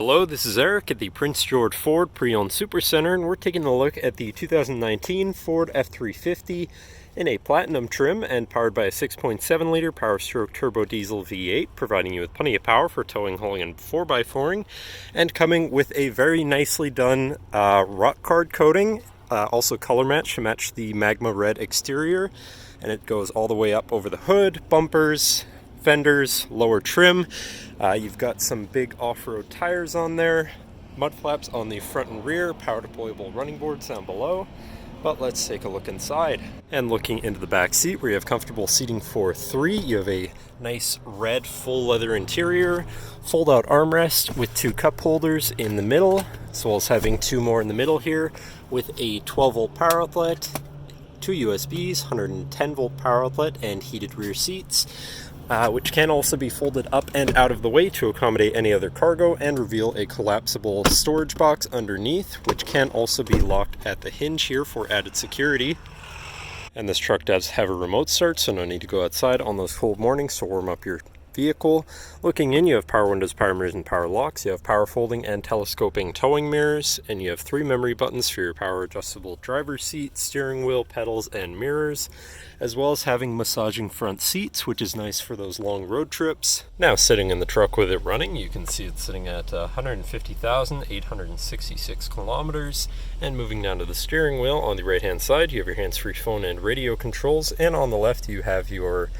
Hello, this is Eric at the Prince George Ford Pre-Owned Supercenter, and we're taking a look at the 2019 Ford F-350 in a platinum trim and powered by a 6.7 liter Power Stroke turbo diesel V8, providing you with plenty of power for towing, hauling, and 4x4ing, and coming with a very nicely done rock card coating, also color match to match the magma red exterior, and it goes all the way up over the hood, bumpers, fenders, lower trim. You've got some big off-road tires on there, mud flaps on the front and rear, power deployable running boards down below. But let's take a look inside. And looking into the back seat, where you have comfortable seating for three, you have a nice red full leather interior, fold-out armrest with two cup holders in the middle, as well as having two more in the middle here with a 12-volt power outlet, two USBs, 110-volt power outlet, and heated rear seats. Which can also be folded up and out of the way to accommodate any other cargo and reveal a collapsible storage box underneath, which can also be locked at the hinge here for added security. And this truck does have a remote start, so no need to go outside on those cold mornings to warm up your vehicle. Looking in, you have power windows, power mirrors, and power locks. You have power folding and telescoping towing mirrors, and you have three memory buttons for your power adjustable driver's seat, steering wheel, pedals, and mirrors, as well as having massaging front seats, which is nice for those long road trips. Now, sitting in the truck with it running, you can see it's sitting at 150,866 kilometers. And moving down to the steering wheel, on the right hand side you have your hands-free phone and radio controls, and on the left you have your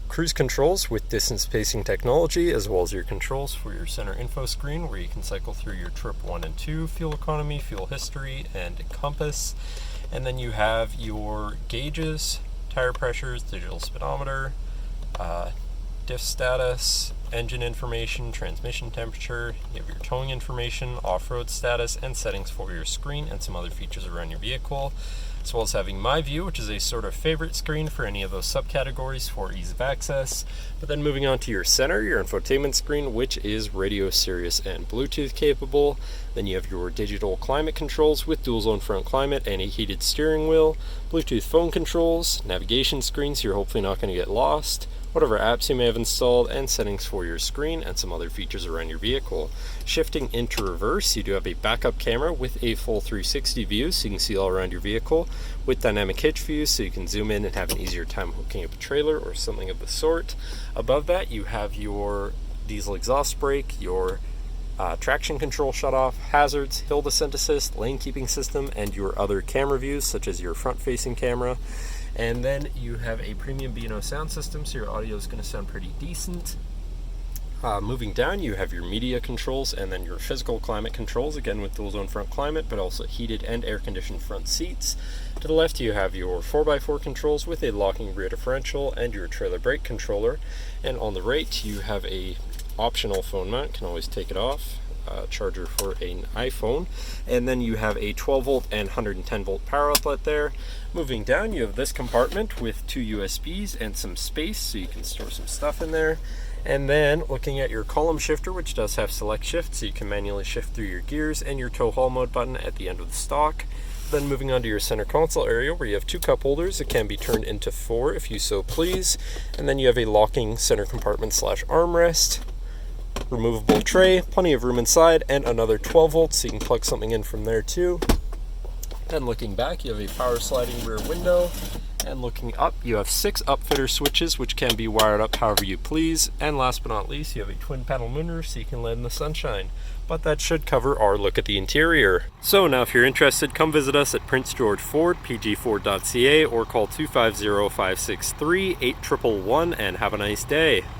cruise controls with distance spacing technology, as well as your controls for your center info screen, where you can cycle through your trip 1 and 2, fuel economy, fuel history, and compass. And then you have your gauges, tire pressures, digital speedometer, diff status, engine information, transmission temperature. You have your towing information, off-road status, and settings for your screen, and some other features around your vehicle, as well as having My View, which is a sort of favorite screen for any of those subcategories for ease of access. But then moving on to your center, your infotainment screen, which is radio, Sirius, and Bluetooth capable. Then you have your digital climate controls with dual zone front climate and a heated steering wheel, Bluetooth phone controls, navigation screens, so you're hopefully not going to get lost, whatever apps you may have installed, and settings for your screen, and some other features around your vehicle. Shifting into reverse, you do have a backup camera with a full 360 view, so you can see all around your vehicle, with dynamic hitch views, so you can zoom in and have an easier time hooking up a trailer or something of the sort. Above that, you have your diesel exhaust brake, your traction control shutoff, hazards, hill descent assist, lane keeping system, and your other camera views, such as your front-facing camera. And then you have a premium B&O sound system, so your audio is going to sound pretty decent. Moving down, you have your media controls and then your physical climate controls, again with dual zone front climate, but also heated and air-conditioned front seats. To the left, you have your 4x4 controls with a locking rear differential and your trailer brake controller. And on the right, you have a optional phone mount, can always take it off, charger for an iPhone, and then you have a 12-volt and 110-volt power outlet there. Moving down, you have this compartment with two USBs and some space, so you can store some stuff in there. And then looking at your column shifter, which does have select shift, so you can manually shift through your gears, and your tow haul mode button at the end of the stock. Then moving on to your center console area, where you have two cup holders. It can be turned into four if you so please. And then you have a locking center compartment / armrest, removable tray, plenty of room inside, and another 12 volts, so you can plug something in from there too. And looking back, you have a power sliding rear window. And looking up, you have 6 upfitter switches, which can be wired up however you please. And last but not least, you have a twin panel moonroof, so you can let in the sunshine. But that should cover our look at the interior. So now if you're interested, come visit us at Prince George Ford, pgford.ca, or call 250-563-8111 and have a nice day.